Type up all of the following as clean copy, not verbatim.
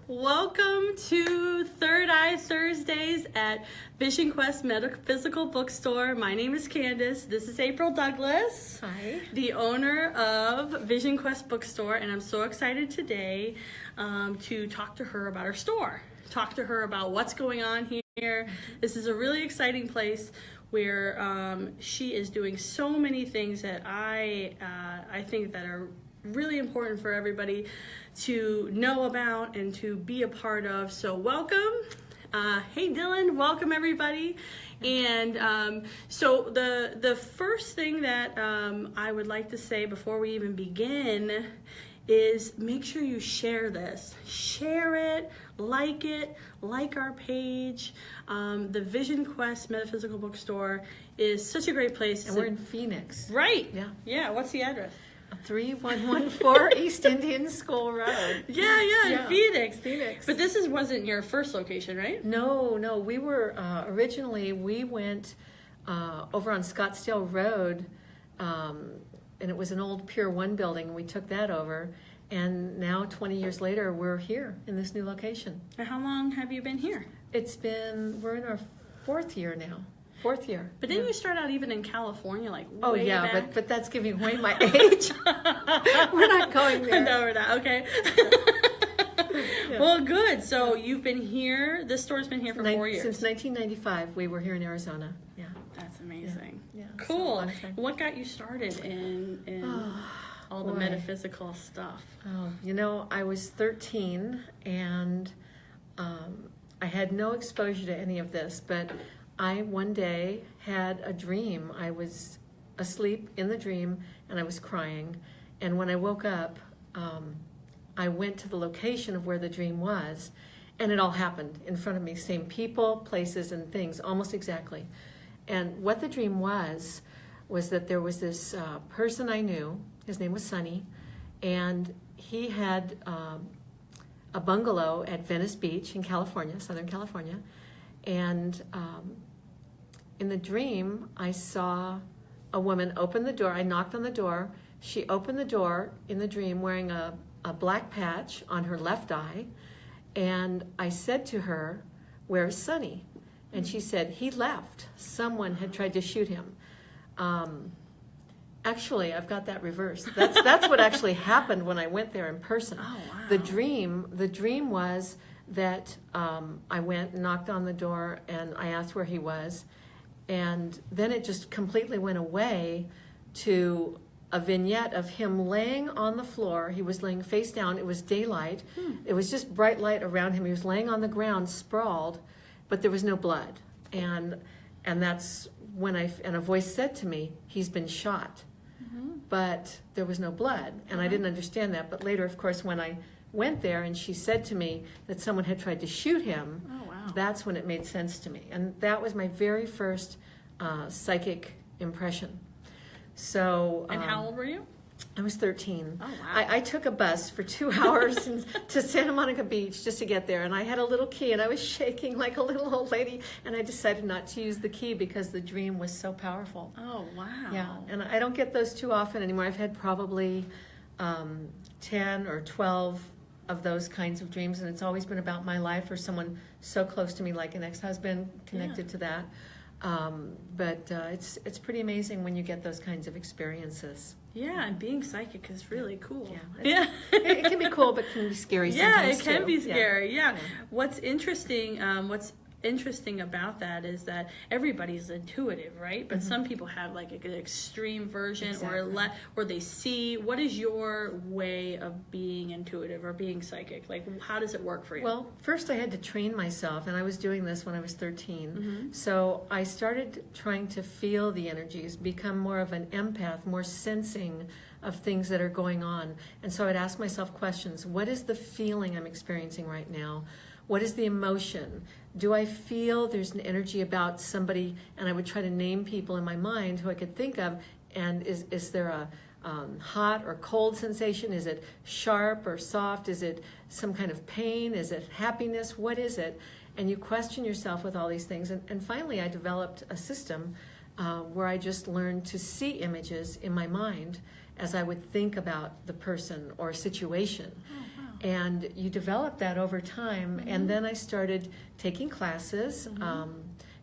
Welcome to Third Eye Thursdays at Vision Quest Metaphysical Bookstore. My name is Candace. This is April Douglas. Hi. The owner of Vision Quest Bookstore, and I'm so excited today to talk to her about her store. Talk to her about what's going on here. This is a really exciting place where she is doing so many things that I think that are really important for everybody to know about and to be a part of. So welcome. Hey Dylan, welcome everybody. And so the first thing that I would like to say before we even begin is make sure you share this. Share it, like our page. The Vision Quest Metaphysical Bookstore is such a great place. And we're in Phoenix. Right. Yeah. Yeah, what's the address? 3114 East Indian School Road. Yeah, in Phoenix. But this wasn't your first location, right? No. We were, originally, we went over on Scottsdale Road, and it was an old Pier 1 building, and we took that over. And now, 20 years later, we're here in this new location. And how long have you been here? We're in our fourth year now. Fourth year. But didn't you start out even in California, like way Oh yeah, back? but that's giving away my age. We're not going there. No, we're not. Okay. Yeah. Well, good. So you've been here. This store's been here for 4 years. Since 1995, we were here in Arizona. Yeah. That's amazing. Yeah. Cool. What got you started in all the metaphysical stuff? Oh, I was 13 and I had no exposure to any of this, but I one day had a dream. I was asleep in the dream and I was crying. And when I woke up, I went to the location of where the dream was, and it all happened in front of me. Same people, places, and things, almost exactly. And what the dream was that there was this person I knew. His name was Sonny, and he had a bungalow at Venice Beach in California, Southern California. And in the dream, I saw a woman open the door. I knocked on the door. She opened the door in the dream wearing a black patch on her left eye. And I said to her, "Where's Sonny?" And she said, "He left. Someone had tried to shoot him." Actually, I've got that reversed. That's what actually happened when I went there in person. Oh, wow. The dream was that I went and knocked on the door and I asked where he was, and then it just completely went away to a vignette of him laying on the floor. He was laying face down. It was daylight. It was just bright light around him. He was laying on the ground, sprawled, but there was no blood. And that's when a voice said to me, "He's been shot." But there was no blood, and I didn't understand that. But later, of course, when I went there and she said to me that someone had tried to shoot him, that's when it made sense to me. And that was my very first psychic impression. So. And how old were you? I was 13. Oh, wow. I took a bus for 2 hours to Santa Monica Beach just to get there, and I had a little key, and I was shaking like a little old lady, and I decided not to use the key because the dream was so powerful. Oh, wow. Yeah, and I don't get those too often anymore. I've had probably 10 or 12 of those kinds of dreams, and it's always been about my life or someone so close to me, like an ex-husband connected to that. But it's pretty amazing when you get those kinds of experiences. Yeah, and being psychic is really cool. Yeah, it can be cool, but can be scary sometimes. Yeah, it can be scary. Yeah. Yeah. What's interesting about that is that everybody's intuitive, right? But some people have like an extreme version, or they see. What is your way of being intuitive or being psychic? Like, how does it work for you? Well, first I had to train myself, and I was doing this when I was 13. So I started trying to feel the energies, become more of an empath, more sensing of things that are going on. And so I'd ask myself questions. What is the feeling I'm experiencing right now? What is the emotion? Do I feel there's an energy about somebody? And I would try to name people in my mind who I could think of. And is there a hot or cold sensation? Is it sharp or soft? Is it some kind of pain? Is it happiness? What is it? And you question yourself with all these things. And finally, I developed a system where I just learned to see images in my mind as I would think about the person or situation. Oh, wow. And you develop that over time. And then I started taking classes,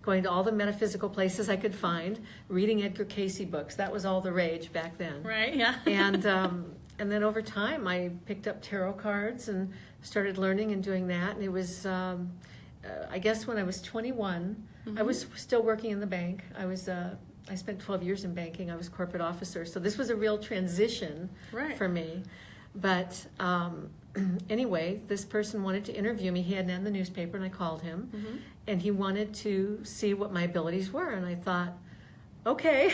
going to all the metaphysical places I could find, reading Edgar Cayce books. That was all the rage back then. Right, yeah. And then over time, I picked up tarot cards and started learning and doing that. And it was, I guess when I was 21, I was still working in the bank. I spent 12 years in banking. I was corporate officer. So this was a real transition for me. But anyway, this person wanted to interview me. He had an ad in the newspaper, and I called him. And he wanted to see what my abilities were. And I thought, okay,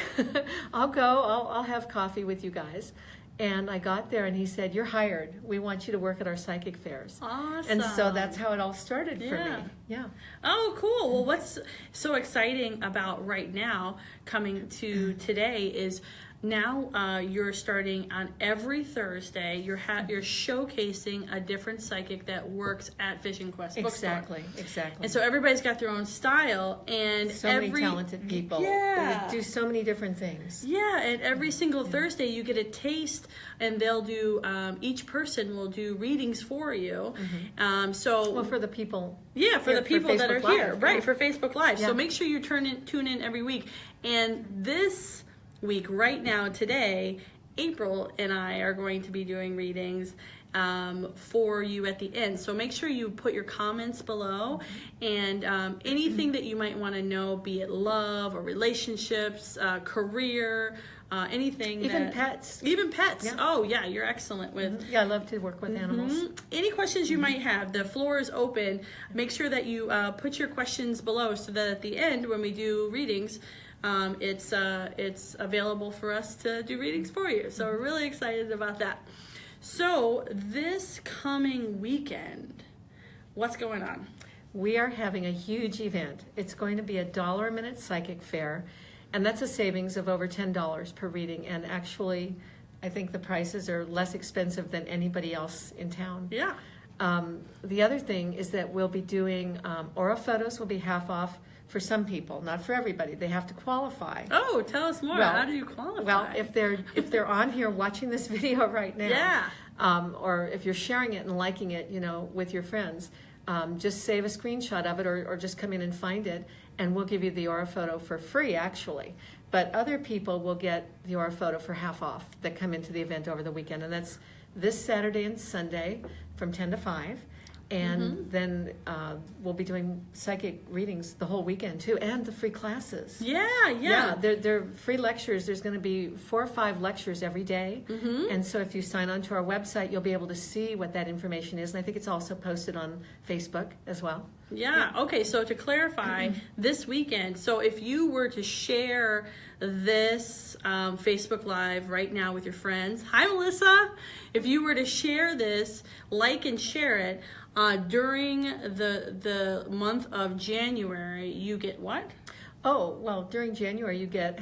I'll go. I'll have coffee with you guys. And I got there, and he said, "You're hired. We want you to work at our psychic fairs." Awesome. And so that's how it all started for me. Yeah. Oh, cool. Well, what's so exciting about right now coming to today is now you're starting on every Thursday. You're showcasing a different psychic that works at Vision Quest Bookstore. Exactly. And so everybody's got their own style, and so many talented people. Yeah. They do so many different things. Yeah, and every single Thursday you get a taste, and they'll do. Each person will do readings for you. So for the people. Yeah, for the people that are Live. here, right? For Facebook Live. Yeah. So make sure you tune in every week. And this week, right now, today, April and I are going to be doing readings for you at the end. So make sure you put your comments below, and anything that you might want to know, be it love or relationships, career, anything. Even pets. Even pets. Yeah. Oh, yeah, you're excellent with. Yeah, I love to work with animals. Any questions you might have, the floor is open. Make sure that you put your questions below so that at the end, when we do readings, it's available for us to do readings for you. So we're really excited about that. So this coming weekend, what's going on? We are having a huge event. It's going to be $1 a minute psychic fair, and that's a savings of over $10 per reading. And actually, I think the prices are less expensive than anybody else in town. Yeah. The other thing is that we'll be doing aura photos will be half off for some people, not for everybody. They have to qualify. Oh, tell us more. How do you qualify? Well, if they're on here watching this video right now, or if you're sharing it and liking it, with your friends, just save a screenshot of it, or just come in and find it, and we'll give you the aura photo for free, actually. But other people will get the aura photo for half off that come into the event over the weekend, and that's this Saturday and Sunday from 10 to 5. And then we'll be doing psychic readings the whole weekend too, and the free classes. Yeah. They're free lectures. There's going to be 4 or 5 lectures every day, and so if you sign on to our website, you'll be able to see what that information is. And I think it's also posted on Facebook as well. Yeah. Okay. So to clarify, this weekend. So if you were to share this Facebook Live right now with your friends, hi Melissa. If you were to share this, like and share it during the month of January, you get what? Oh, well, during January you get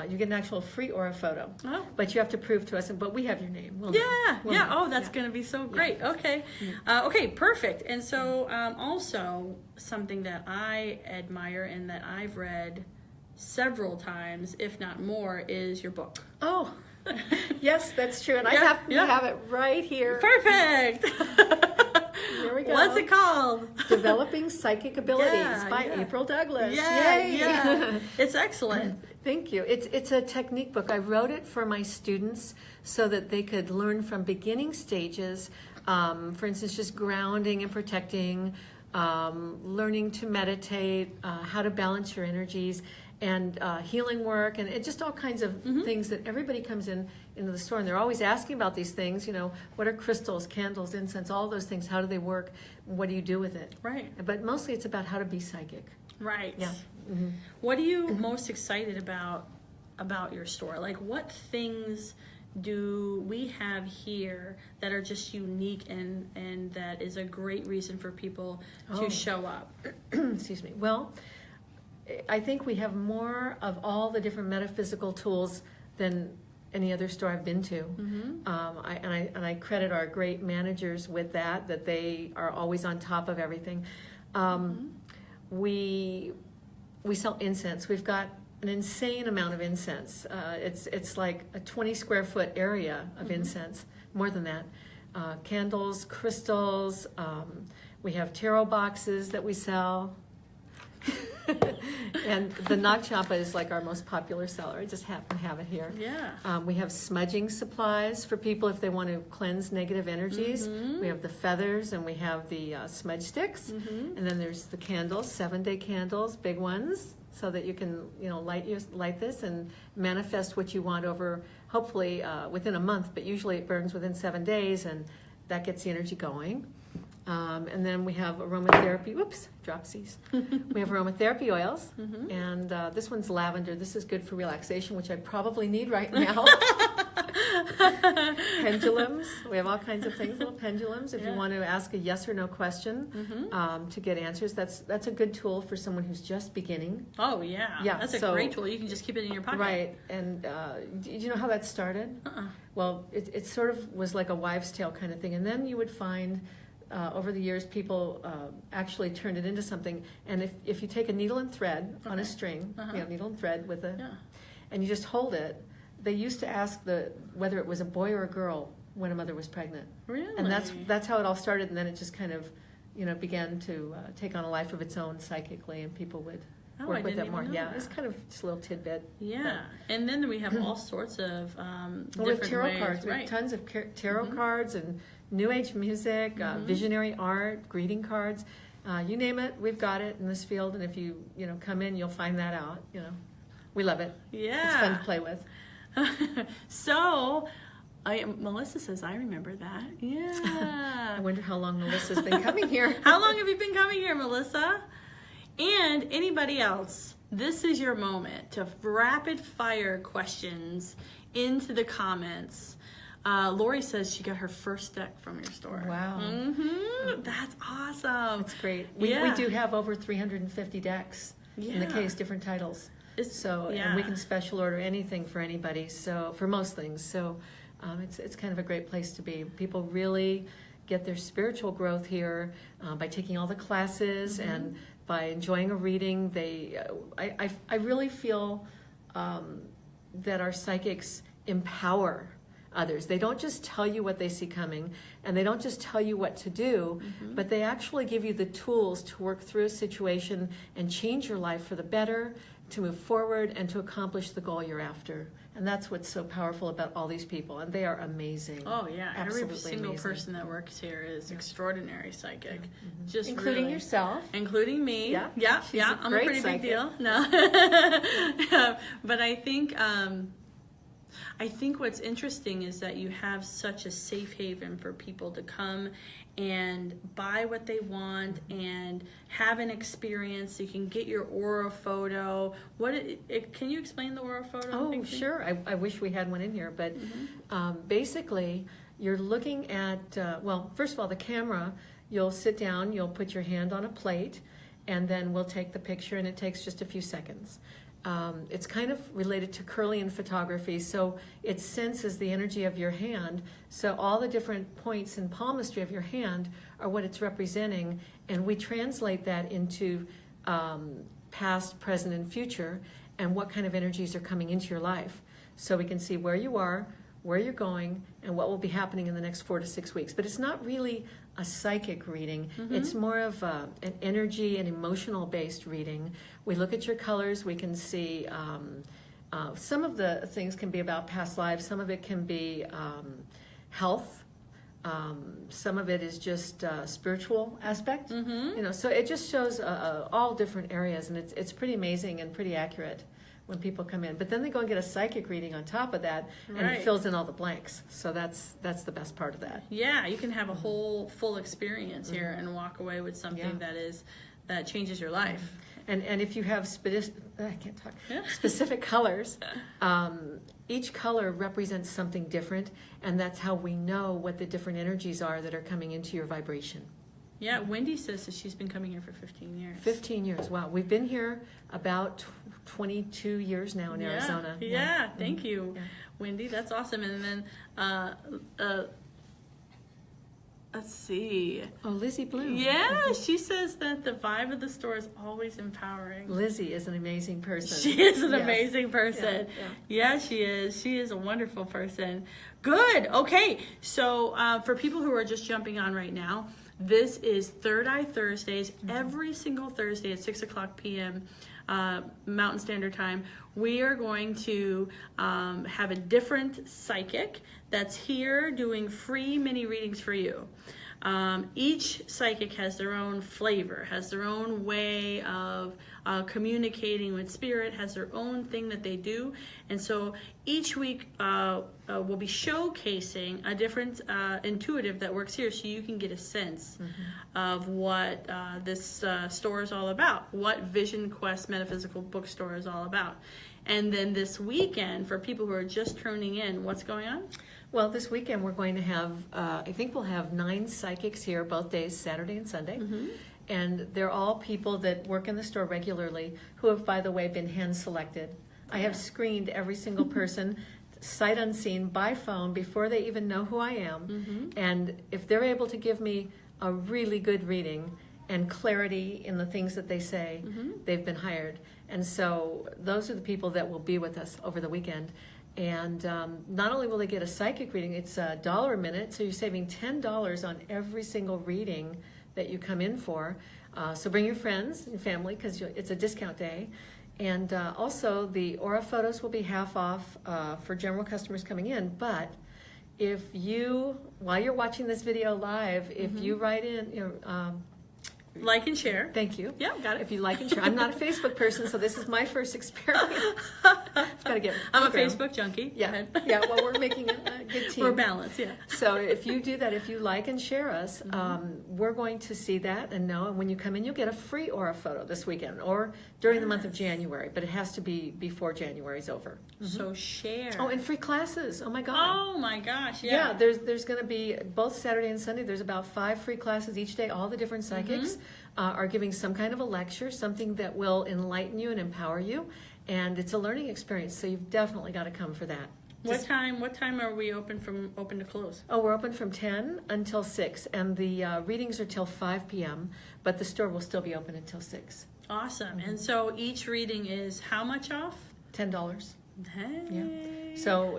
you get an actual free aura photo. Oh. But you have to prove to us, but we have your name. We'll know. Oh, that's going to be so great. Yeah. Okay. Okay, perfect. And so also something that I admire and that I've read several times, if not more, is your book. Oh, yes, that's true. And I have it right here. Perfect. Here we go. What's it called? Developing Psychic Abilities by April Douglas. Yay! Yeah. It's excellent. Thank you. It's a technique book. I wrote it for my students so that they could learn from beginning stages. For instance, just grounding and protecting, learning to meditate, how to balance your energies, and healing work, and just all kinds of things that everybody comes into the store, and they're always asking about these things. What are crystals, candles, incense, all those things? How do they work? What do you do with it? Right. But mostly it's about how to be psychic. Right. Yeah. What are you most excited about your store? Like, what things do we have here that are just unique and that is a great reason for people to show up? Excuse me. Well, I think we have more of all the different metaphysical tools than any other store I've been to. I credit our great managers with that they are always on top of everything. We sell incense. We've got an insane amount of incense. It's like a 20 square foot area of incense, more than that. candles, crystals. We have tarot boxes that we sell. And the Nag Champa is like our most popular seller. I just happen to have it here. Yeah. We have smudging supplies for people if they want to cleanse negative energies. We have the feathers, and we have the smudge sticks. And then there's the candles, 7-day candles, big ones, so that you can, light this and manifest what you want over, hopefully within a month, but usually it burns within 7 days, and that gets the energy going. And then we have aromatherapy. Whoops, dropsies. We have aromatherapy oils, and this one's lavender. This is good for relaxation, which I probably need right now. Pendulums. We have all kinds of things, little pendulums. If you want to ask a yes or no question to get answers, that's a good tool for someone who's just beginning. Oh, yeah. That's a great tool. You can just keep it in your pocket. Right. And do you know how that started? Well, it sort of was like a wives' tale kind of thing. And then you would find over the years, people actually turned it into something. And if you take a needle and thread on a string, needle and thread with and you just hold it, they used to ask whether it was a boy or a girl when a mother was pregnant. Really? And that's how it all started. And then it just kind of, began to take on a life of its own psychically, and people would work with it more. Yeah, it's kind of just a little tidbit. Yeah, and then we have all sorts of with different tarot ways. cards. We have tons of tarot cards and New Age music, visionary art, greeting cards. You name it, we've got it in this field. And if you come in, you'll find that out. We love it. Yeah, it's fun to play with. So, Melissa says, I remember that. Yeah. I wonder how long Melissa's been coming here. How long have you been coming here, Melissa? And anybody else, this is your moment to rapid fire questions into the comments. Lori says she got her first deck from your store. Wow. That's awesome. That's great. We do have over 350 decks in the case, different titles. And we can special order anything for anybody, so for most things. So it's kind of a great place to be. People really get their spiritual growth here by taking all the classes and by enjoying a reading. I really feel that our psychics empower others. They don't just tell you what they see coming, and they don't just tell you what to do, but they actually give you the tools to work through a situation and change your life for the better, to move forward, and to accomplish the goal you're after. And that's what's so powerful about all these people, and they are amazing. Oh yeah, absolutely every single amazing person that works here is extraordinary psychic. Just including yourself, including me. Yeah. I'm a pretty psychic. big deal. No, but I think what's interesting is that you have such a safe haven for people to come and buy what they want and have an experience. You can get your aura photo. Can you explain the aura photo? Oh, sure. I wish we had one in here, but basically you're looking at, first of all, the camera. You'll sit down, you'll put your hand on a plate, and then we'll take the picture, and it takes just a few seconds. It's kind of related to Kirlian photography, so it senses the energy of your hand. So all the different points in palmistry of your hand are what it's representing, and we translate that into past, present, and future, and what kind of energies are coming into your life. So we can see where you are, where you're going, and what will be happening in the next 4 to 6 weeks. But it's not really a psychic reading. It's more of an energy and emotional based reading. We look at your colors. We can see some of the things can be about past lives. Some of it can be health. Some of it is just spiritual aspect. So it just shows all different areas, and it's pretty amazing and pretty accurate when people come in. But then they go and get a psychic reading on top of that, and it fills in all the blanks. So that's the best part of that. Yeah, you can have a whole full experience here and walk away with something that changes your life. And if you have specific colors, each color represents something different, and that's how we know what the different energies are that are coming into your vibration. Yeah, Wendy says that she's been coming here for 15 years. 15 years, wow. We've been here about 22 years now in Arizona. Yeah, thank you, Wendy. That's awesome. And then Let's see. Oh, Lizzie Blue. Yeah, she says that the vibe of the store is always empowering. Lizzie is an amazing person. She is an amazing person. Yeah. Yeah, she is. She is a wonderful person. Good. Okay. So for people who are just jumping on right now, this is Third Eye Thursdays. Every single Thursday at 6 o'clock p.m. Mountain Standard Time, we are going to have a different psychic that's here doing free mini readings for you. Each psychic has their own flavor, has their own way of communicating with spirit, has their own thing that they do. And so each week we'll be showcasing a different intuitive that works here, so you can get a sense of what this store is all about, what Vision Quest Metaphysical Bookstore is all about. And then this weekend, for people who are just tuning in, what's going on? Well, this weekend we're going to have, I think we'll have 9 psychics here both days, Saturday and Sunday. And they're all people that work in the store regularly who have, by the way, been hand-selected. I have screened every single person, sight unseen, by phone, before they even know who I am. And if they're able to give me a really good reading and clarity in the things that they say, they've been hired. And so those are the people that will be with us over the weekend. And not only will they get a psychic reading, it's $1 a minute, so you're saving $10 on every single reading that you come in for. So bring your friends and family, because it's a discount day. And also the aura photos will be half off for general customers coming in. But if you, while you're watching this video live, if you write in, Like and share. Thank you. Yeah, got it. If you like and share. I'm not a Facebook person, so this is my first experience. It's got to get. I'm a Facebook junkie. Yeah, yeah. Well, we're making a good team. We're balanced. Yeah. So if you do that, if you like and share us, we're going to see that and know. And when you come in, you'll get a free aura photo this weekend or during the month of January. But it has to be before January's over. So share. Oh, and free classes. Oh my God. Oh my gosh. Yeah. Yeah. There's going to be both Saturday and Sunday. There's about 5 free classes each day. All the different psychics are giving some kind of a lecture, something that will enlighten you and empower you. And it's a learning experience, so you've definitely got to come for that. What time are we open to close? Oh, we're open from 10 until 6, and the readings are till 5 p.m., but the store will still be open until 6. Awesome. And so each reading is how much off? $10. Hey. Yeah. So,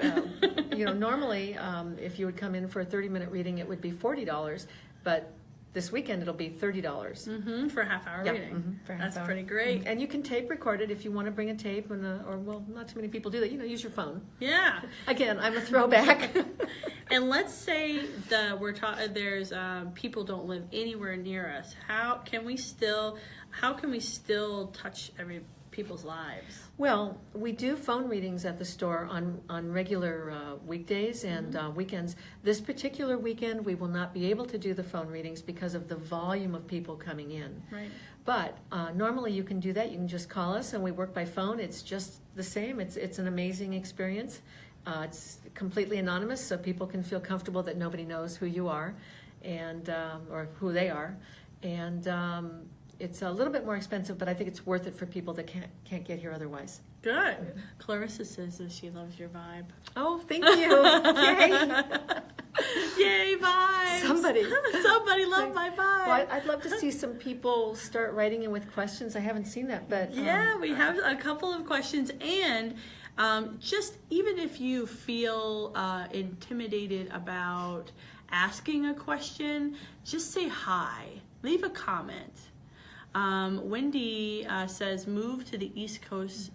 normally if you would come in for a 30-minute reading, it would be $40, but this weekend it'll be $30. For a half-hour reading. For a That's half-hour. pretty great. And you can tape record it if you want to bring a tape, or not too many people do that. Use your phone. Yeah. Again, I'm a throwback. And let's say there's people don't live anywhere near us. How can we still touch people's lives? Well, we do phone readings at the store on regular weekdays and weekends. This particular weekend, we will not be able to do the phone readings because of the volume of people coming in. Right. But normally you can do that. You can just call us and we work by phone. It's just the same. It's an amazing experience. It's completely anonymous, so people can feel comfortable that nobody knows who you are and or who they are. And it's a little bit more expensive, but I think it's worth it for people that can't get here otherwise. Good. Clarissa says that she loves your vibe. Oh, thank you. Yay. Yay, vibes. Somebody loved my vibe. Well, I'd love to see some people start writing in with questions. I haven't seen that, but... Yeah, we have a couple of questions, and just even if you feel intimidated about asking a question, just say hi. Leave a comment. Wendy says, move to the East Coast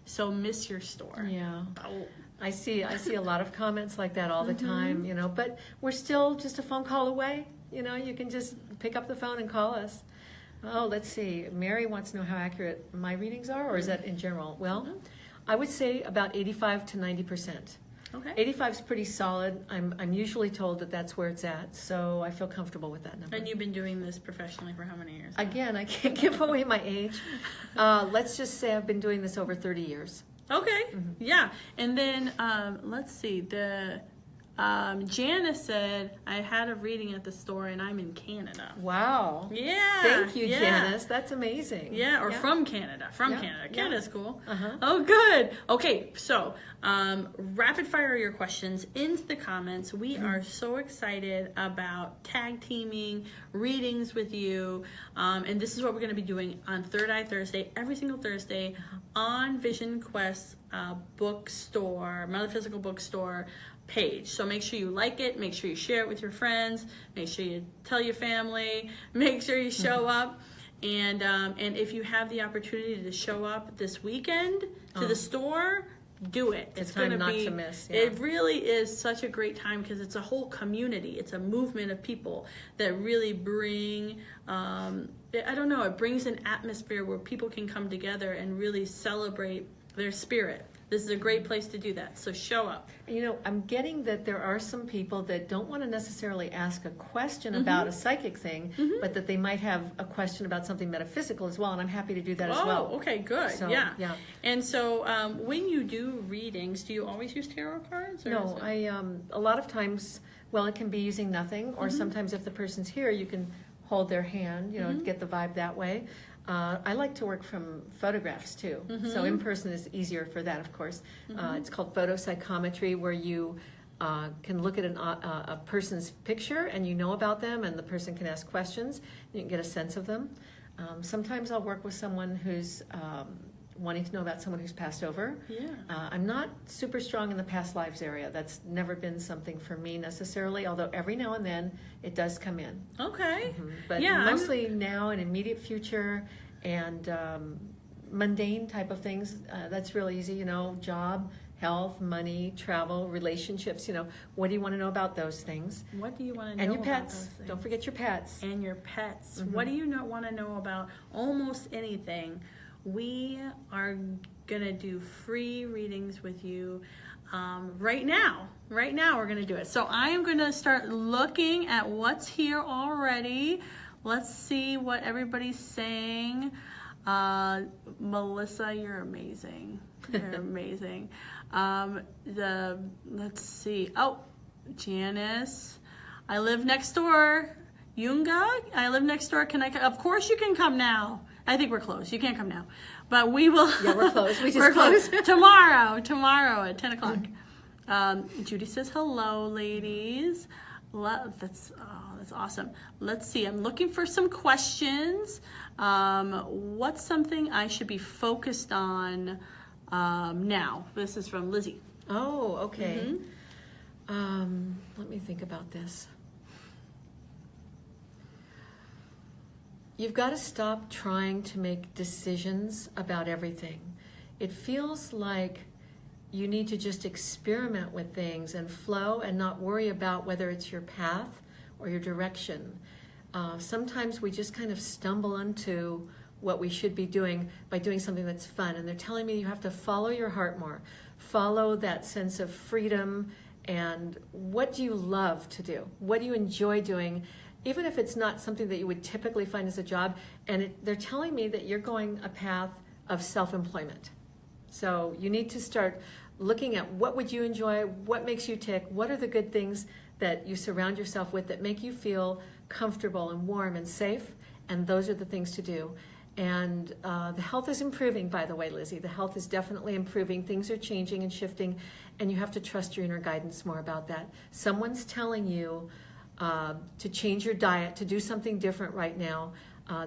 so miss your store. Yeah. Oh. I see a lot of comments like that all the time, but we're still just a phone call away. You can just pick up the phone and call us. Oh, let's see. Mary wants to know how accurate my readings are, or is that in general? Well, I would say about 85 to 90%. Okay. 85 is pretty solid. I'm usually told that that's where it's at, so I feel comfortable with that number. And you've been doing this professionally for how many years? Again, I can't give away my age. Let's just say I've been doing this over 30 years. Okay. Yeah. And then let's see. Janice said, I had a reading at the store and I'm in Canada. Wow. Yeah. Thank you, Janice. That's amazing. Yeah, or from Canada. Canada. Yeah. Canada's cool. Uh-huh. Oh, good. Okay, so rapid fire your questions into the comments. We are so excited about tag teaming, readings with you. And this is what we're going to be doing on Third Eye Thursday, every single Thursday on Vision Quest Bookstore, Metaphysical Bookstore page. So make sure you like it, make sure you share it with your friends, make sure you tell your family, make sure you show up. And if you have the opportunity to show up this weekend to the store, do it. It's going to be, to miss. Yeah. It really is such a great time because it's a whole community. It's a movement of people that really bring, I don't know, it brings an atmosphere where people can come together and really celebrate their spirit. This is a great place to do that. So show up. You know, I'm getting that there are some people that don't want to necessarily ask a question about a psychic thing, but that they might have a question about something metaphysical as well, and I'm happy to do that as well. Oh, okay, good. So, yeah. yeah. And so when you do readings, do you always use tarot cards? Or No, a lot of times, well, it can be using nothing, or sometimes if the person's here, you can hold their hand, you know, get the vibe that way. I like to work from photographs too, so in person is easier for that, of course. It's called photopsychometry, where you can look at a person's picture and you know about them, and the person can ask questions. And you can get a sense of them. Sometimes I'll work with someone who's wanting to know about someone who's passed over. Yeah. I'm not super strong in the past lives area. That's never been something for me necessarily, although every now and then it does come in. Okay. But yeah, mostly now and immediate future and mundane type of things. That's really easy, you know, job, health, money, travel, relationships, you know. What do you want to know about those things? What do you want to know and your about pets. those things? Don't forget your pets. And your pets. What do you want to know about almost anything? We are going to do free readings with you right now. Right now we're going to do it. So I am going to start looking at what's here already. Let's see what everybody's saying. Melissa, you're amazing. You're amazing. Let's see. Oh, Janice. I live next door. Yunga, I live next door. Can I? Of course you can come now. I think we're closed. You can't come now. But we will. Yeah, we're closed. We just we're closed. Tomorrow at 10 o'clock. Judy says, hello, ladies. That's awesome. Let's see. I'm looking for some questions. What's something I should be focused on now? This is from Lizzie. Oh, okay. Let me think about this. You've got to stop trying to make decisions about everything. It feels like you need to just experiment with things and flow and not worry about whether it's your path or your direction. Sometimes we just kind of stumble into what we should be doing by doing something that's fun. And they're telling me you have to follow your heart more. Follow that sense of freedom and what do you love to do? What do you enjoy doing? Even if it's not something that you would typically find as a job, and they're telling me that you're going a path of self-employment. So you need to start looking at what would you enjoy, what makes you tick, what are the good things that you surround yourself with that make you feel comfortable and warm and safe, and those are the things to do. And the health is improving, by the way, Lizzie. The health is definitely improving. Things are changing and shifting, and you have to trust your inner guidance more about that. Someone's telling you to change your diet, to do something different right now.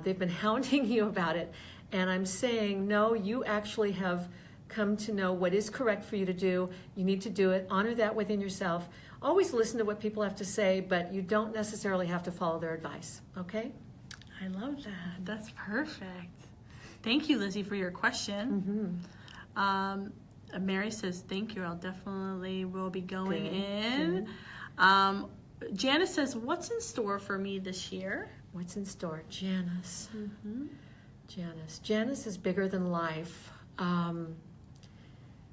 They've been hounding you about it. And I'm saying, no, you actually have come to know what is correct for you to do. You need to do it. Honor that within yourself. Always listen to what people have to say, but you don't necessarily have to follow their advice. Okay? I love that. That's perfect. Thank you, Lizzie, for your question. Mary says, thank you. I'll definitely will be going in. Janice says, what's in store for me this year? What's in store? Janice. Janice is bigger than life.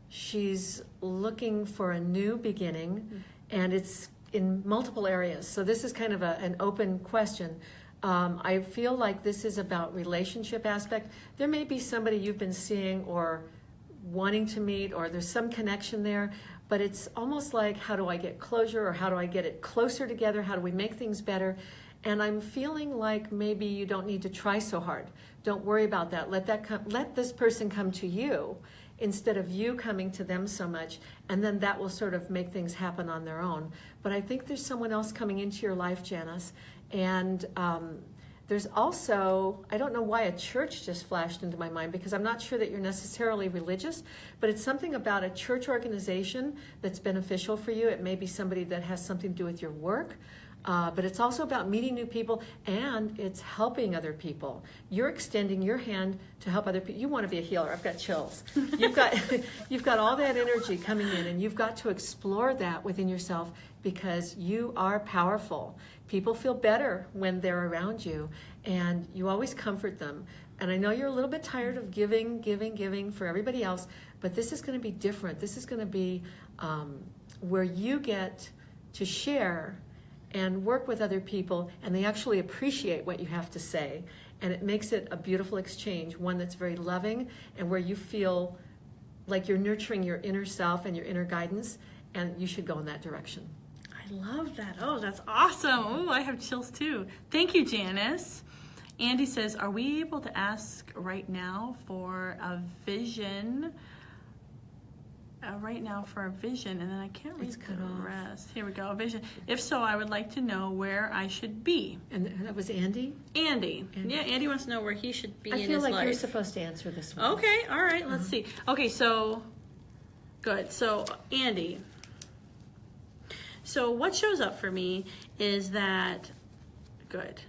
She's looking for a new beginning, and it's in multiple areas. So this is kind of an open question. I feel like this is about relationship aspect. There may be somebody you've been seeing or wanting to meet, or there's some connection there, but it's almost like, how do I get closure, or how do I get it closer together? How do we make things better? And I'm feeling like maybe you don't need to try so hard. Don't worry about that. Let this person come to you instead of you coming to them so much, and then that will sort of make things happen on their own. But I think there's someone else coming into your life, Janice, and there's also, I don't know why a church just flashed into my mind, because I'm not sure that you're necessarily religious, but it's something about a church organization that's beneficial for you. It may be somebody that has something to do with your work, but it's also about meeting new people, and it's helping other people. You're extending your hand to help other people. You want to be a healer. I've got chills. You've got all that energy coming in, and you've got to explore that within yourself, because you are powerful. People feel better when they're around you, and you always comfort them. And I know you're a little bit tired of giving for everybody else, but this is going to be different. This is going to be where you get to share and work with other people, and they actually appreciate what you have to say. And it makes it a beautiful exchange, one that's very loving, and where you feel like you're nurturing your inner self and your inner guidance, and you should go in that direction. I love that. Oh, that's awesome. Oh, I have chills too. Thank you, Janice. Andy says, are we able to ask right now for a vision? Right now for a vision, and then I can't read the rest. Here we go, a vision. If so, I would like to know where I should be. And that was Andy? Andy. Yeah, Andy wants to know where he should be in his life. I feel like you're supposed to answer this one. Okay, all right, let's see. Okay, so, good. So, Andy. So what shows up for me is that, good.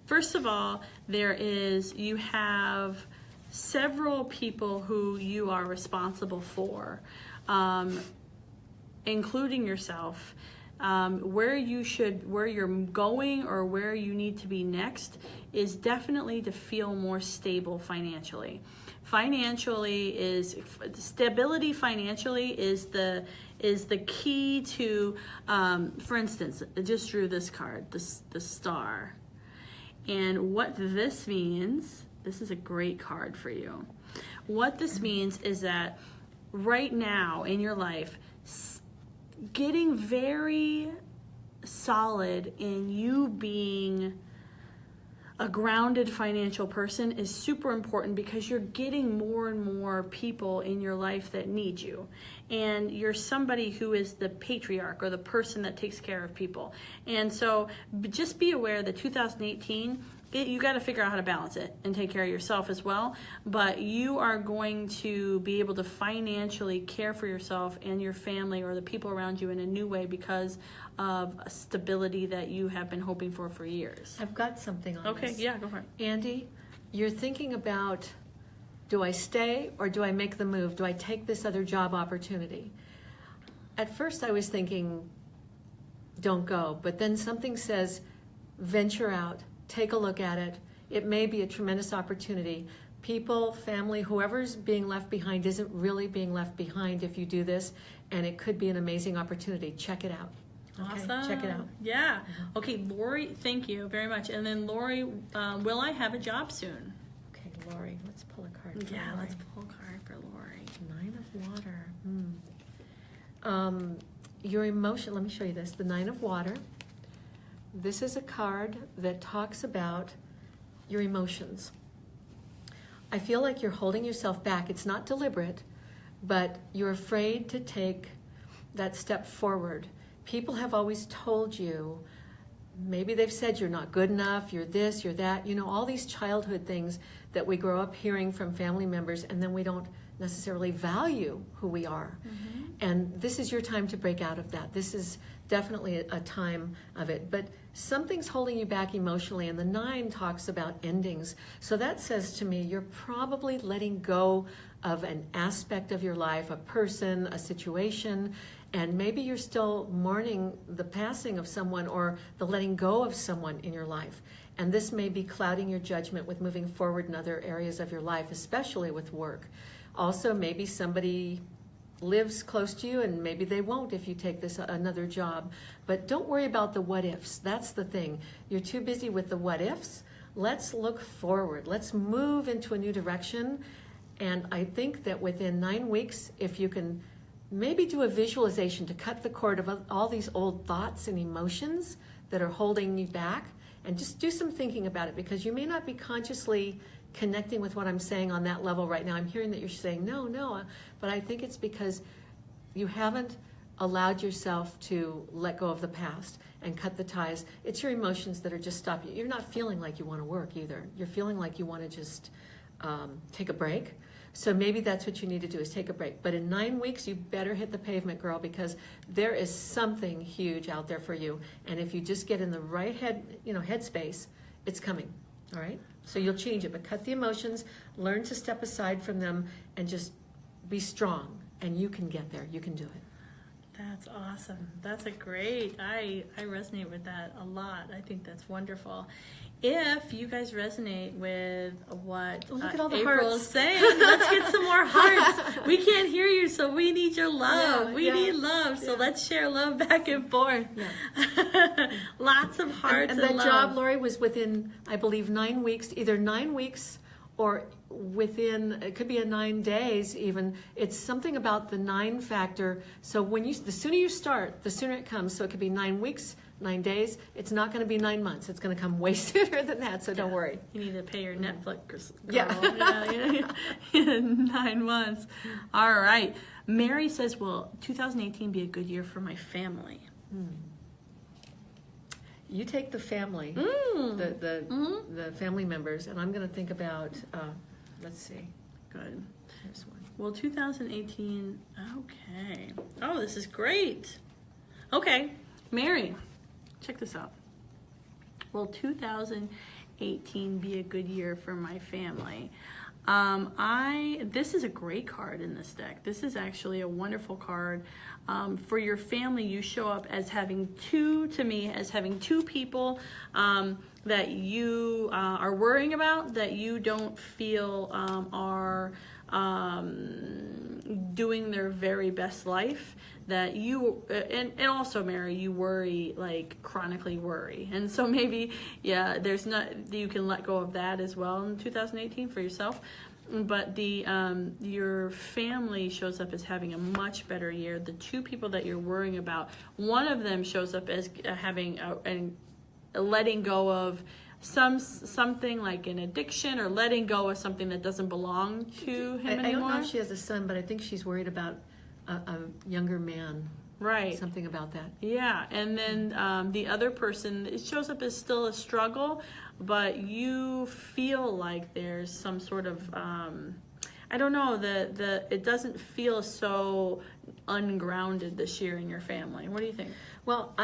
First of all, you have several people who you are responsible for, including yourself. Where you're going or where you need to be next is definitely to feel more stable financially. Stability financially is the key to, for instance, I just drew this card, the star. And what this means, this is a great card for you. What this means is that right now in your life, getting very solid in you being a grounded financial person is super important, because you're getting more and more people in your life that need you. And you're somebody who is the patriarch, or the person that takes care of people. And so just be aware that 2018, you got to figure out how to balance it and take care of yourself as well. But you are going to be able to financially care for yourself and your family or the people around you in a new way, because of a stability that you have been hoping for years. I've got something on this. Okay, yeah, go for it. Andy, you're thinking about, do I stay or do I make the move? Do I take this other job opportunity? At first I was thinking, don't go. But then something says, venture out. Take a look at it. It may be a tremendous opportunity. People, family, whoever's being left behind isn't really being left behind if you do this, and it could be an amazing opportunity. Check it out. Awesome. Okay, check it out. Yeah. Okay, Lori, thank you very much. And then Lori, will I have a job soon? Okay, Lori, let's pull a card for Yeah, Lori. let's pull a card for Lori. Nine of Water. Your emotion, let me show you this. The Nine of Water. This is a card that talks about your emotions. I feel like you're holding yourself back. It's not deliberate, but you're afraid to take that step forward. People have always told you, maybe they've said you're not good enough, you're this, you're that, all these childhood things that we grow up hearing from family members, and then we don't necessarily value who we are. Mm-hmm. And this is your time to break out of that. This is definitely a time of it. But something's holding you back emotionally, and the 9 talks about endings. So that says to me, you're probably letting go of an aspect of your life, a person, a situation, and maybe you're still mourning the passing of someone or the letting go of someone in your life. And this may be clouding your judgment with moving forward in other areas of your life, especially with work. Also, maybe somebody lives close to you, and maybe they won't if you take this another job. But don't worry about the what ifs. That's the thing. You're too busy with the what ifs. Let's look forward. Let's move into a new direction. And I think that within 9 weeks, if you can maybe do a visualization to cut the cord of all these old thoughts and emotions that are holding you back, and just do some thinking about it, because you may not be consciously connecting with what I'm saying on that level right now. I'm hearing that you're saying, no, but I think it's because you haven't allowed yourself to let go of the past and cut the ties. It's your emotions that are just stopping you. You're not feeling like you want to work either. You're feeling like you want to just take a break. So maybe that's what you need to do, is take a break. But in 9 weeks, you better hit the pavement, girl, because there is something huge out there for you. And if you just get in the right headspace, it's coming. All right? So you'll change it, but cut the emotions, learn to step aside from them, and just be strong. And you can get there. You can do it. That's awesome. That's a great, I resonate with that a lot. I think that's wonderful. If you guys resonate with what look at all the April hearts. is saying, let's get some more hearts. We can't hear you, so we need your love. We need love, so let's share love back and forth. Yeah. Lots of hearts and that love. job, Lori, was within, I believe, 9 weeks, either 9 weeks or within, it could be 9 days even. It's something about the 9 factor. So the sooner you start, the sooner it comes. So it could be 9 weeks, 9 days. It's not going to be 9 months. It's going to come way sooner than that, so don't worry. You need to pay your Netflix, girl. Yeah. 9 months. All right. Mary says, will 2018 be a good year for my family? You take the family, the family members, and I'm going to think about, let's see. Good. Here's one. Well, 2018, okay. Oh, this is great. Okay, Mary, check this out. Will 2018 be a good year for my family? This is a great card in this deck. This is actually a wonderful card. For your family, you show up as having two people that you are worrying about, that you don't feel are doing their very best life, that you, and also, Mary, you worry, like chronically worry. And so maybe, you can let go of that as well in 2018 for yourself. But your family shows up as having a much better year. The two people that you're worrying about, one of them shows up as having a letting go of something like an addiction, or letting go of something that doesn't belong to him anymore. I don't know if she has a son, but I think she's worried about a younger man. Right. Something about that. Yeah. And then the other person, it shows up as still a struggle, but you feel like there's some sort of, I don't know, it doesn't feel so ungrounded this year in your family. What do you think? Well,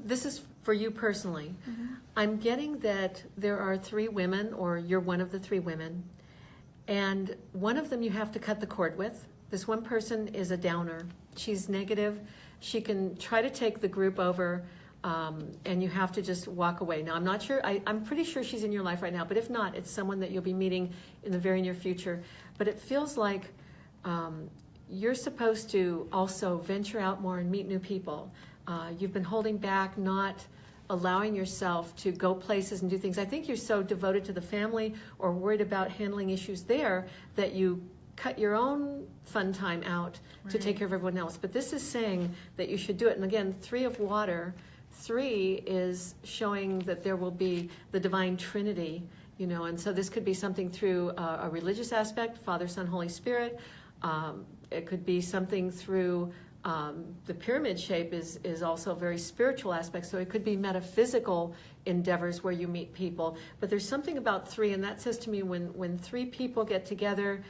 this is for you personally. Mm-hmm. I'm getting that there are 3 women, or you're one of the 3 women, and one of them you have to cut the cord with. This one person is a downer. She's negative. She can try to take the group over, and you have to just walk away. Now, I'm not sure. I'm pretty sure she's in your life right now, but if not, it's someone that you'll be meeting in the very near future. But it feels like you're supposed to also venture out more and meet new people. You've been holding back, not allowing yourself to go places and do things. I think you're so devoted to the family or worried about handling issues there that you cut your own fun time out to take care of everyone else. But this is saying that you should do it. And again, 3 of water, 3 is showing that there will be the divine Trinity, and so this could be something through a religious aspect, Father, Son, Holy Spirit. It could be something through the pyramid shape is also a very spiritual aspect, so it could be metaphysical endeavors where you meet people. But there's something about 3, and that says to me when 3 people get together,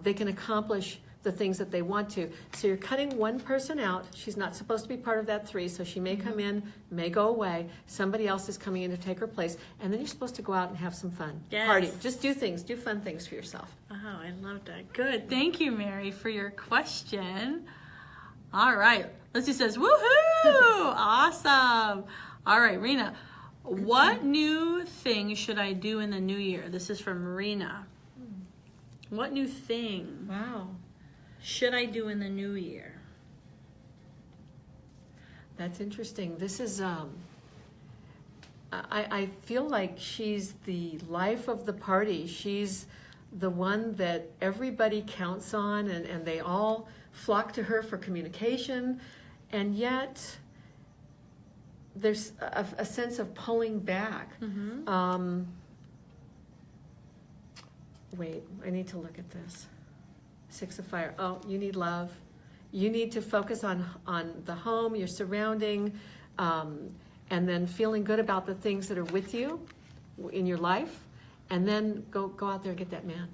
they can accomplish the things that they want to. So you're cutting one person out. She's not supposed to be part of that 3, so she may come in, may go away. Somebody else is coming in to take her place, and then you're supposed to go out and have some fun. Yes. Party. Just do fun things for yourself. Oh, I love that. Good. Thank you, Mary, for your question. All right. Lucy says, woohoo! Awesome. All right, Rena, what new thing should I do in the new year? This is from Rena. What new thing should I do in the new year? That's interesting. This is, I feel like she's the life of the party. She's the one that everybody counts on, and they all flock to her for communication, and yet there's a sense of pulling back. Wait, I need to look at this. 6 of Fire. Oh, you need love. You need to focus on the home, your surrounding, and then feeling good about the things that are with you in your life, and then go out there and get that man.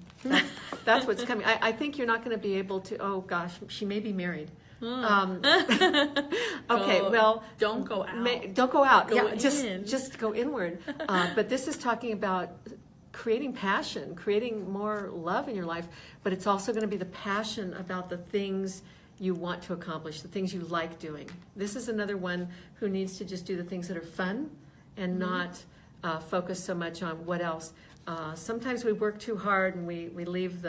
That's what's coming. I think you're not going to be able to. Oh gosh, she may be married. Okay, well, don't go out. Don't go out. Go yeah, in. just go inward. But this is talking about creating passion, creating more love in your life. But it's also going to be the passion about the things you want to accomplish, the things you like doing. This is another one who needs to just do the things that are fun and not focus so much on what else. Sometimes we work too hard and we leave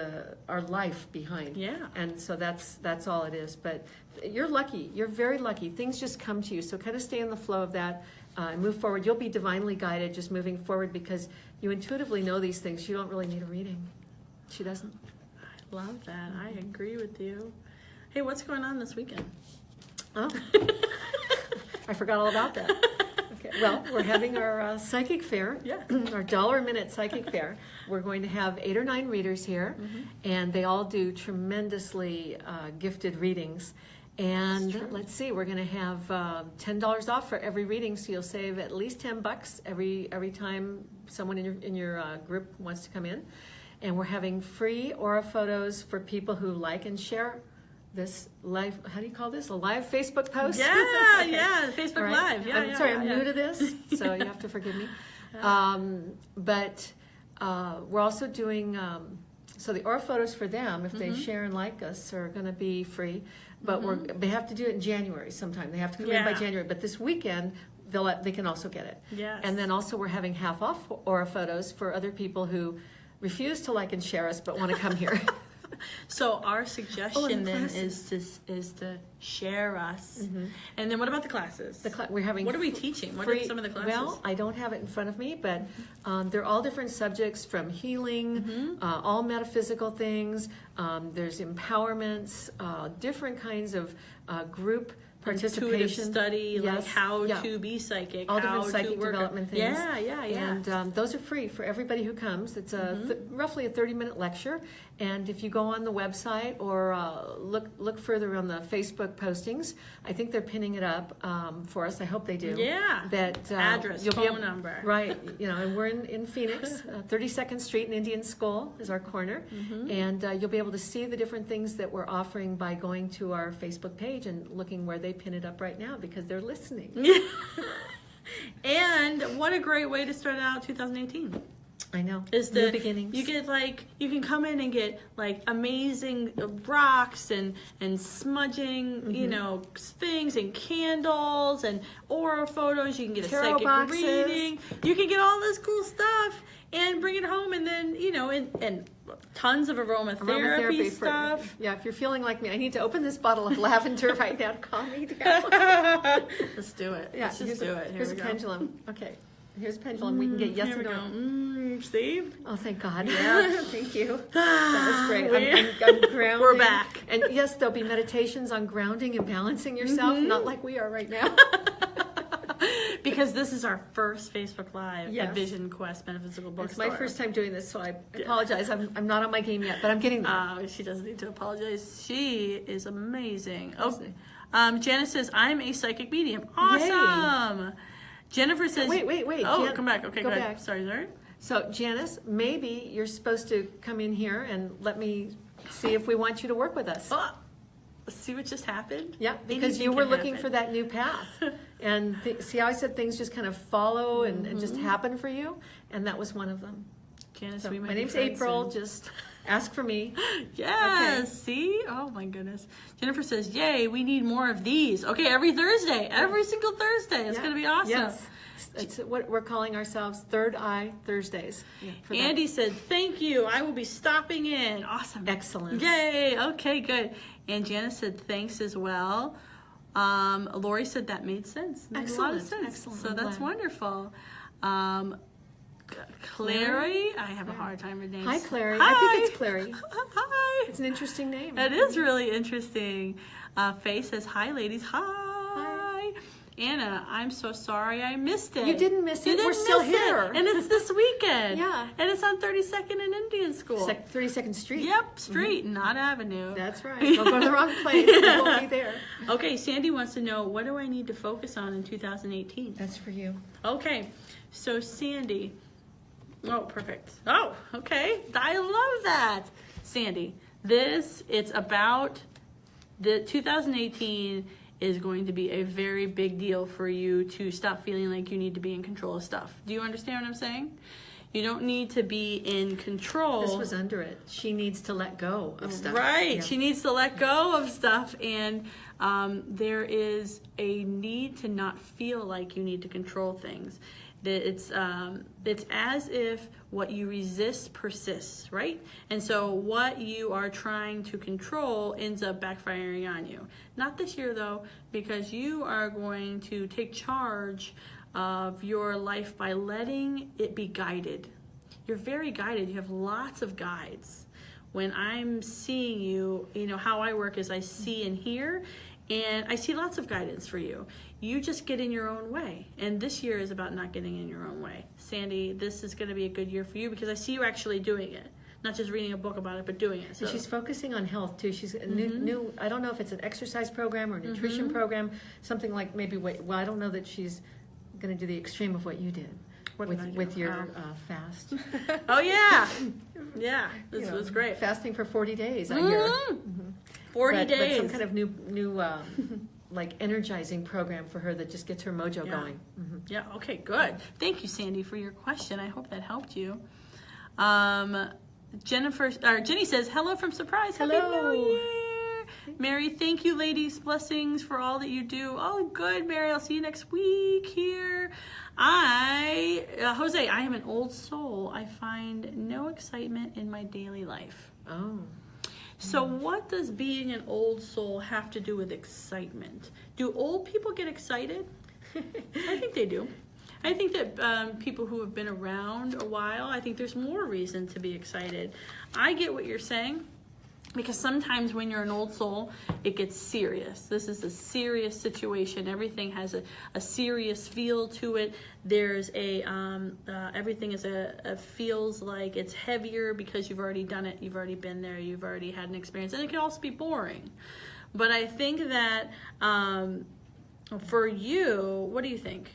our life behind. Yeah. And so that's all it is. But you're lucky. You're very lucky. Things just come to you. So kind of stay in the flow of that and move forward. You'll be divinely guided just moving forward because you intuitively know these things. You don't really need a reading. She doesn't. I love that. I agree with you. Hey, what's going on this weekend? Oh, I forgot all about that. Well, we're having our psychic fair, our $1 a minute psychic fair. We're going to have 8 or 9 readers here, and they all do tremendously gifted readings. And let's see, we're going to have $10 off for every reading, so you'll save at least $10 every time someone in your group wants to come in. And we're having free aura photos for people who like and share this live, how do you call this? A live Facebook post? Yeah, yeah, Facebook right. Live. Yeah, I'm sorry, I'm new to this, so you have to forgive me. But we're also doing, so the aura photos for them, if they share and like us, are going to be free. But they have to do it in January sometime. They have to come in by January. But this weekend, they can also get it. Yes. And then also we're having half off aura photos for other people who refuse to like and share us but want to come here. So our suggestion then is to share us. And then what about the classes? We're having. What are we teaching? What are some of the classes? Well, I don't have it in front of me, but they're all different subjects from healing, all metaphysical things. There's empowerments, different kinds of group participation, intuitive study, like how to be psychic, all how different psychic development things. Yeah. And those are free for everybody who comes. It's roughly a 30-minute lecture. And if you go on the website or look further on the Facebook postings, I think they're pinning it up for us. I hope they do. Yeah. That address, phone number. Right. And we're in Phoenix. 32nd Street and Indian School is our corner. And you'll be able to see the different things that we're offering by going to our Facebook page and looking where they pin it up right now because they're listening. And what a great way to start out 2018. I know. Is new beginnings. You get you can come in and get amazing rocks and smudging, things and candles and aura photos. You can get tarot a psychic boxes. reading. You can get all this cool stuff and bring it home, and then and tons of aromatherapy stuff. If you're feeling like me, I need to open this bottle of lavender right now to calm me down. Let's do it. Yeah, let's just do it. Here's a pendulum. Okay. Here's a pendulum. We can get yes and no. See? Oh, thank God. Yeah. Thank you. That was great. I'm grounding. We're back. And yes, there'll be meditations on grounding and balancing yourself, not like we are right now. Because this is our first Facebook Live at Vision Quest Metaphysical Bookstore. It's my first time doing this, so I apologize. I'm not on my game yet, but I'm getting there. She doesn't need to apologize. She is amazing. Janice says, I'm a psychic medium. Awesome. Yay. Jennifer says... Wait. Oh, come back. Okay, go good. Back. Sorry. So, Janice, maybe you're supposed to come in here and let me see if we want you to work with us. Oh, see what just happened? Yeah, because you were looking for that new path. And see how I said things just kind of follow and just happen for you? And that was one of them. Janice, so, we might my name's be April. soon. Just ask for me. Yes. Okay. See? Oh, my goodness. Jennifer says, yay, we need more of these. Okay, every Thursday. Every single Thursday. It's going to be awesome. Yes. It's what we're calling ourselves Third Eye Thursdays. Andy said, thank you. I will be stopping in. Awesome. Excellent. Yay. Okay, good. And Janice said, thanks as well. Lori said that made sense. Made a lot of sense. Excellent. So that's wonderful. Clary, I have a hard time with names. Hi, Clary. Hi. I think it's Clary. Hi. It's an interesting name. It is really interesting. Faye says, hi, ladies. Hi. Anna, I'm so sorry I missed it. You didn't miss it. You didn't We're still miss here. It. And it's this weekend. Yeah. And it's on 32nd and Indian School. 32nd Street. Yep, street, not avenue. That's right. Don't go to the wrong place. You won't be there. Okay, Sandy wants to know, what do I need to focus on in 2018? That's for you. Okay, so Sandy. Oh, perfect. Oh, okay. I love that. Sandy, it's about the 2018 is going to be a very big deal for you to stop feeling like you need to be in control of stuff. Do you understand what I'm saying? You don't need to be in control. This was under it. She needs to let go of stuff. Right. Yeah. She needs to let go of stuff. And there is a need to not feel like you need to control things. That it's as if what you resist persists, right? And so what you are trying to control ends up backfiring on you. Not this year, though, because you are going to take charge of your life by letting it be guided. You're very guided. You have lots of guides. When I'm seeing you, how I work is I see and hear, and I see lots of guidance for you. You just get in your own way. And this year is about not getting in your own way. Sandy, this is going to be a good year for you because I see you actually doing it. Not just reading a book about it, but doing it. So. And she's focusing on health, too. She's a new, I don't know if it's an exercise program or a nutrition program, something like maybe, I don't know that she's going to do the extreme of what you did. With your fast. Oh, yeah. Yeah, this was great. Fasting for 40 days a year. 40 days. But some kind of new like energizing program for her that just gets her mojo going. Yeah, okay, good. Thank you, Sandy, for your question. I hope that helped you. Jenny says, hello from Surprise. Hello. Happy New Year. Mary, thank you, ladies. Blessings for all that you do. Oh, good, Mary. I'll see you next week here. Jose, I am an old soul. I find no excitement in my daily life. Oh. So what does being an old soul have to do with excitement? Do old people get excited? I think they do. I think that people who have been around a while, I think there's more reason to be excited. I get what you're saying. Because sometimes when you're an old soul, it gets serious. This is a serious situation. Everything has a serious feel to it. There's everything is feels like it's heavier because you've already done it. You've already been there. You've already had an experience. And it can also be boring. But I think that for you, what do you think?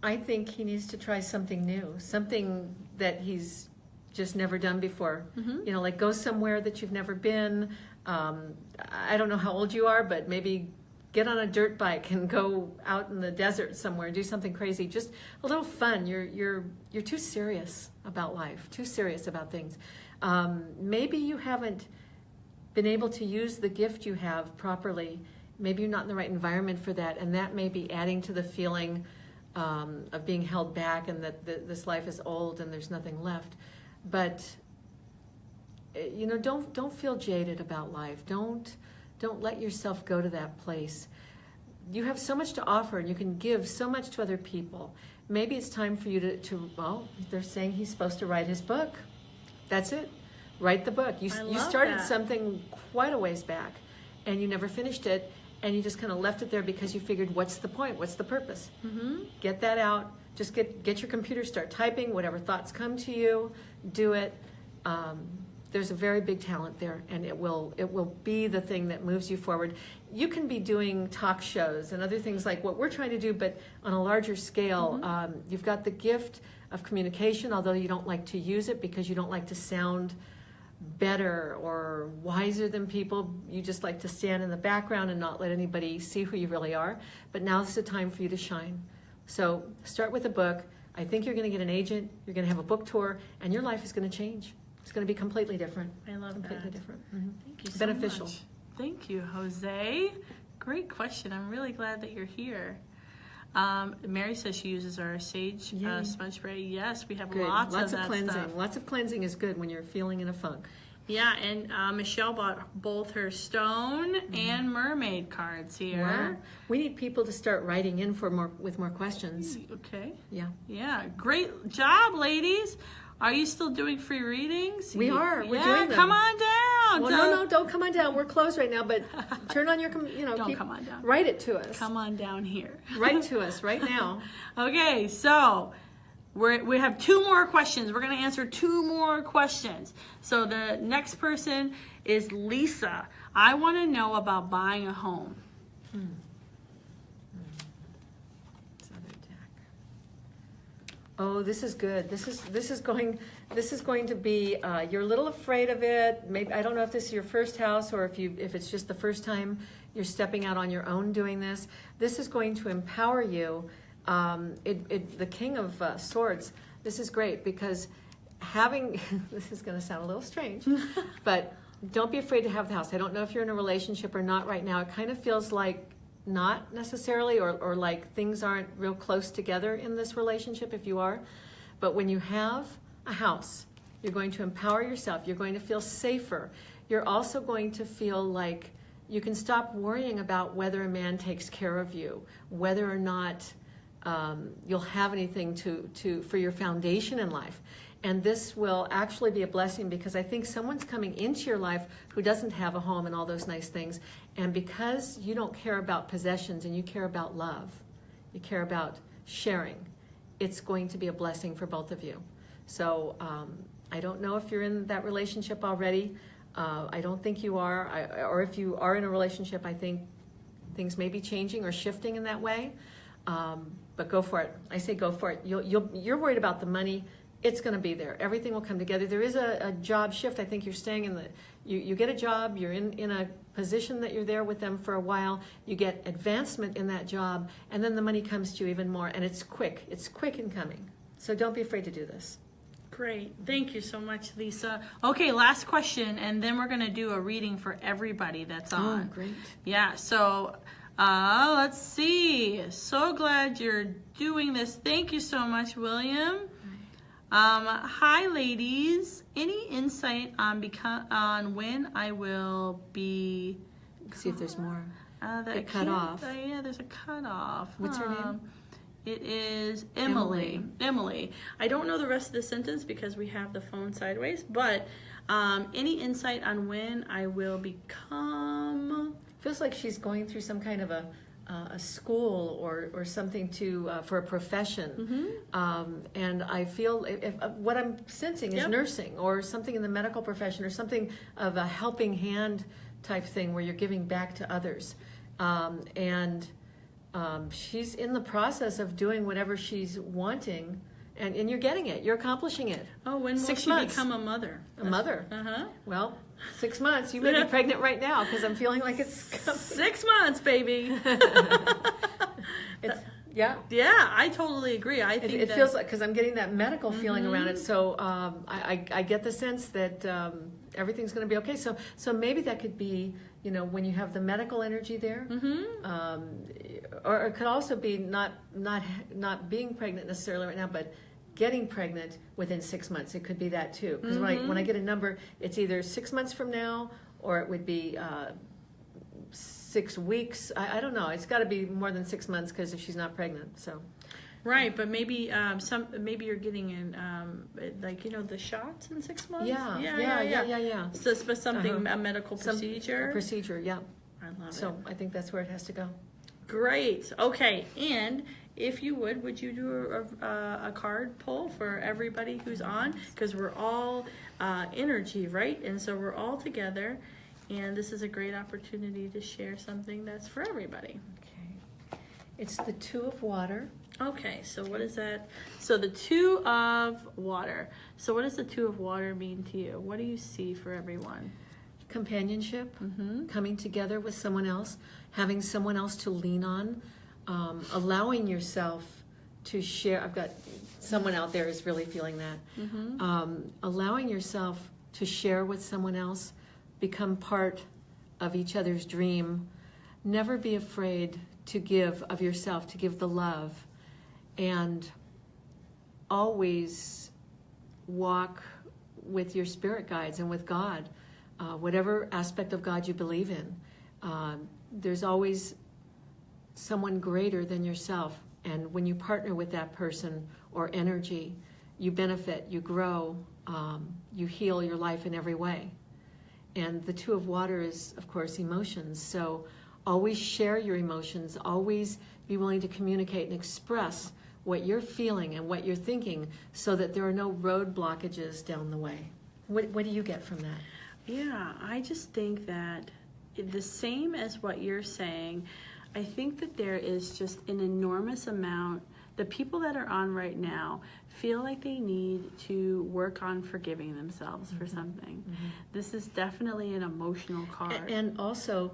I think he needs to try something new. Something that he's just never done before. Like go somewhere that you've never been. I don't know how old you are, but maybe get on a dirt bike and go out in the desert somewhere, do something crazy. Just a little fun. You're too serious about life, too serious about things. Maybe you haven't been able to use the gift you have properly. Maybe you're not in the right environment for that, and that may be adding to the feeling of being held back and that this life is old and there's nothing left. But don't feel jaded about life. Don't let yourself go to that place. You have so much to offer, and you can give so much to other people. Maybe it's time for you to they're saying he's supposed to write his book. That's it. Write the book. You started something quite a ways back, and you never finished it, and you just kind of left it there because you figured, what's the point? What's the purpose? Get that out. Just get your computer, start typing, whatever thoughts come to you, do it. There's a very big talent there, and it will be the thing that moves you forward. You can be doing talk shows and other things like what we're trying to do, but on a larger scale. You've got the gift of communication, although you don't like to use it because you don't like to sound better or wiser than people. You just like to stand in the background and not let anybody see who you really are. But now's the time for you to shine. So start with a book. I think you're going to get an agent. You're going to have a book tour, and your life is going to change. It's going to be completely different. I love completely that. Different. Thank you so Beneficial. much. Thank you, Jose. Great question. I'm really glad that you're here. Mary says she uses our sage sponge spray. Yes, we have Good. lots of that cleansing. stuff. Lots of cleansing is good when you're feeling in a funk. Yeah, and Michelle bought both her stone and mermaid cards here. Wow. We need people to start writing in with more questions. Okay. Yeah. Yeah. Great job, ladies. Are you still doing free readings? We are. We're doing them. Come on down. down. Well, no, don't come on down. We're closed right now, but turn on your, Don't come on down. Write it to us. Come on down here. Write to us right now. Okay, so we have 2 more questions. We're going to answer 2 more questions. So the next person is Lisa. I want to know about buying a home. Oh, this is good. This is going to be. You're a little afraid of it. Maybe I don't know if this is your first house or if it's just the first time you're stepping out on your own doing this. This is going to empower you. The King of Swords. This is great because having. This is going to sound a little strange, but don't be afraid to have the house. I don't know if you're in a relationship or not right now. It kind of feels like not necessarily, or like things aren't real close together in this relationship if you are. But when you have a house, you're going to empower yourself. You're going to feel safer. You're also going to feel like you can stop worrying about whether a man takes care of you, whether or not you'll have anything for your foundation in life. And this will actually be a blessing because I think someone's coming into your life who doesn't have a home and all those nice things. And because you don't care about possessions and you care about love, you care about sharing, it's going to be a blessing for both of you. So I don't know if you're in that relationship already. I don't think you are. Or if you are in a relationship, I think things may be changing or shifting in that way. But go for it. I say go for it. You're worried about the money. It's going to be there. Everything will come together. There is a job shift. I think you're staying in you get a job. You're in a position that you're there with them for a while. You get advancement in that job, and then the money comes to you even more. And it's quick. It's quick in coming. So don't be afraid to do this. Great. Thank you so much, Lisa. Okay, last question, and then we're going to do a reading for everybody that's on. Oh, great. Yeah, so let's see. So glad you're doing this. Thank you so much, William. Hi, ladies. Any insight on when I will be... See if there's more. That cut off. Yeah, there's a cut off. What's her name? It is Emily. Emily. I don't know the rest of the sentence because we have the phone sideways, but any insight on when I will become... Feels like she's going through some kind of a school or something for a profession. And I feel what I'm sensing is nursing or something in the medical profession or something of a helping hand type thing where you're giving back to others. And she's in the process of doing whatever she's wanting, and you're getting it. You're accomplishing it. Oh, when will 6 she months. become a mother? A mother. Uh-huh. Well, 6 months. You may be pregnant right now because I'm feeling like it's coming. 6 months, baby. Yeah. Yeah, I totally agree. I think it feels like, because I'm getting that medical feeling around it. So I get the sense that everything's going to be okay. So maybe that could be, when you have the medical energy there, or it could also be not being pregnant necessarily right now, but getting pregnant within 6 months. It could be that too. Because when I get a number, it's either 6 months from now, or it would be 6 weeks. I don't know. It's got to be more than 6 months because if she's not pregnant, so. Right, but maybe maybe you're getting in the shots in 6 months. Yeah. So something a medical procedure. A procedure, yeah. I love it. So I think that's where it has to go. Great. Okay, and if you would you do a card pull for everybody who's on? Because we're all energy, right? And so we're all together, and this is a great opportunity to share something that's for everybody. Okay. It's the Two of Water. Okay, so what is that? So the Two of Water. So what does the Two of Water mean to you? What do you see for everyone? Companionship, coming together with someone else, having someone else to lean on, allowing yourself to share. I've got someone out there is really feeling that. Allowing yourself to share with someone else, become part of each other's dream. Never be afraid to give of yourself, to give the love, and always walk with your spirit guides and with God. Whatever aspect of God you believe in, there's always someone greater than yourself. And when you partner with that person or energy, you benefit, you grow, you heal your life in every way. And the two of water is, of course, emotions. So always share your emotions. Always be willing to communicate and express what you're feeling and what you're thinking so that there are no road blockages down the way. What do you get from that? Yeah, I just think that the same as what you're saying, I think that there is just an enormous amount. The people that are on right now feel like they need to work on forgiving themselves for something. This is definitely an emotional card. And also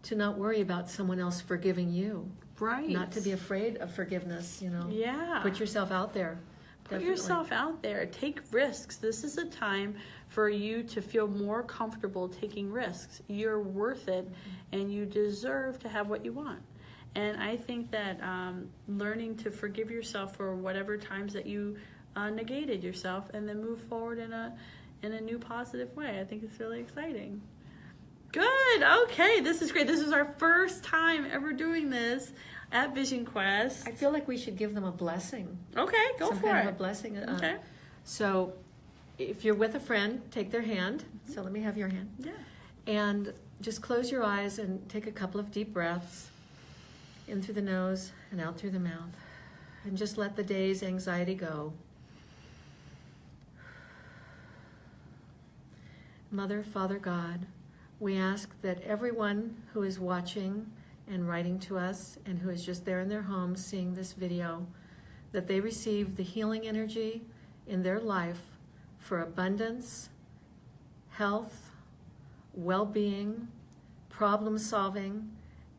to not worry about someone else forgiving you. Right. Not to be afraid of forgiveness, you know. Yeah. Put yourself out there. Put yourself out there. Take risks. This is a time for you to feel more comfortable taking risks. You're worth it, and you deserve to have what you want. And I think that learning to forgive yourself for whatever times that you negated yourself, and then move forward in a new positive way, I think it's really exciting. Good. Okay, this is great. This is our first time ever doing this at Vision Quest. I feel like we should give them a blessing. Okay, go Some for kind it. of a blessing. Okay. So if you're with a friend, take their hand. So let me have your hand. Yeah. And just close your eyes and take a couple of deep breaths in through the nose and out through the mouth. And just let the day's anxiety go. Mother, Father God, we ask that everyone who is watching and writing to us and who is just there in their home seeing this video, that they receive the healing energy in their life for abundance, health, well-being, problem solving,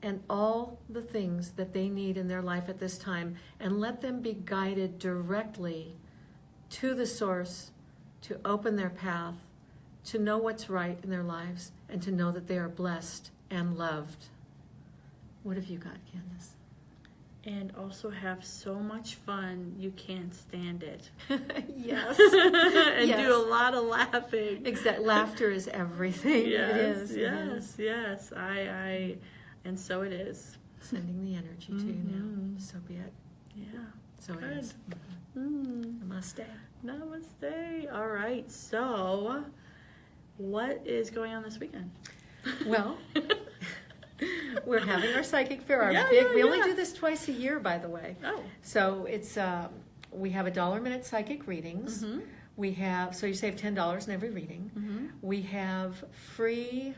and all the things that they need in their life at this time, and let them be guided directly to the source to open their path, to know what's right in their lives, and to know that they are blessed and loved. What have you got, Candace? And also have so much fun, you can't stand it. Yes. And Yes. do a lot of laughing. Exactly. Laughter is everything. Yes, It is. yes, yes. And so it is. Sending the energy to you now. So be it. Yeah. So Good. it is. Namaste. Namaste. All right. So, what is going on this weekend? Well, we're having our psychic fair. Our Yeah, big. yeah, We only yeah. do this twice a year, by the way. Oh. So it's we have $1 a minute psychic readings. We have, so you save $10 in every reading. We have free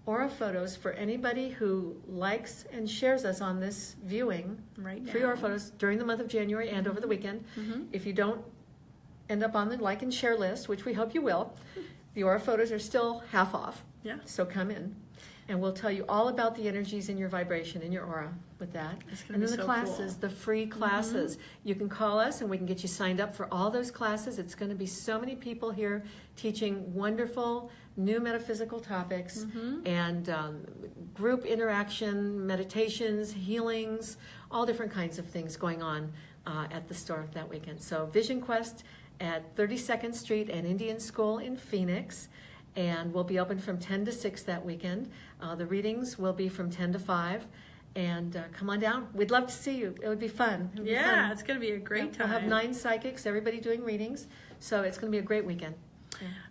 aura photos for anybody who likes and shares us on this viewing. Right now. Free aura photos during the month of January and over the weekend. If you don't end up on the like and share list, which we hope you will, the aura photos are still half off. Yeah. So come in. And we'll tell you all about the energies in your vibration, in your aura with that. It's gonna And then be the so classes, cool. the free classes. You can call us and we can get you signed up for all those classes. It's going to be so many people here teaching wonderful new metaphysical topics and group interaction, meditations, healings, all different kinds of things going on at the store that weekend. So Vision Quest at 32nd Street and Indian School in Phoenix. And we'll be open from 10 to 6 that weekend. The readings will be from 10 to 5. And come on down. We'd love to see you. It would be fun. It would be fun. It's going to be a great time. We'll have 9 psychics, everybody doing readings. So it's going to be a great weekend.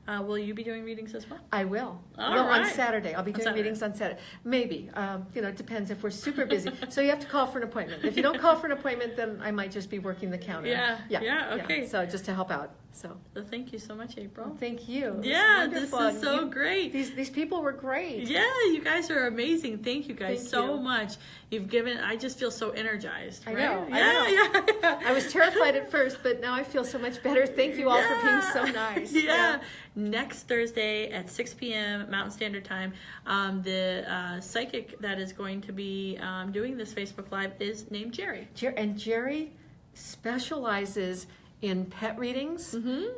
Will you be doing readings as well? I will. All Well, on right. Saturday. I'll be doing Saturday. readings on Saturday. Maybe. It depends if we're super busy. So you have to call for an appointment. If you don't call for an appointment, then I might just be working the counter. Yeah, okay. So just to help out. So Thank you so much, April. thank you. It's Yeah, this wonderful. is so great. These people were great. Yeah, you guys are amazing. Thank you guys Thank so you. much. You've given, I just feel so energized. I right? know, I Yeah. I was terrified at first, but now I feel so much better. Thank you all for being so nice. Yeah. Next Thursday at 6 p.m. Mountain Standard Time, the psychic that is going to be doing this Facebook Live is named Jerry. And Jerry specializes in pet readings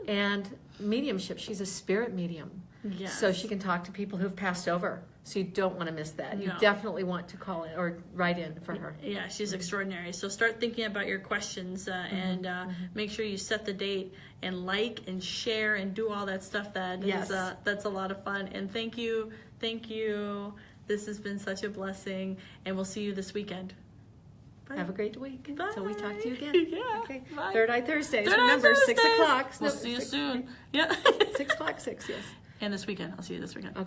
and mediumship. She's a spirit medium. Yes. So she can talk to people who've passed over. So you don't want to miss that. You No. definitely want to call in or write in for her. Yeah, she's extraordinary. So start thinking about your questions and make sure you set the date and like and share and do all that stuff. Yes. That's a lot of fun. And thank you. This has been such a blessing, and we'll see you this weekend. Bye. Have a great week. Bye. Until we talk to you again. Yeah. Okay. Bye. Third Eye Thursdays. Third Eye Remember, 6 Thursdays. o'clock. We'll see you soon. Yeah. 6 o'clock, 6, yes. And this weekend. I'll see you this weekend. Okay.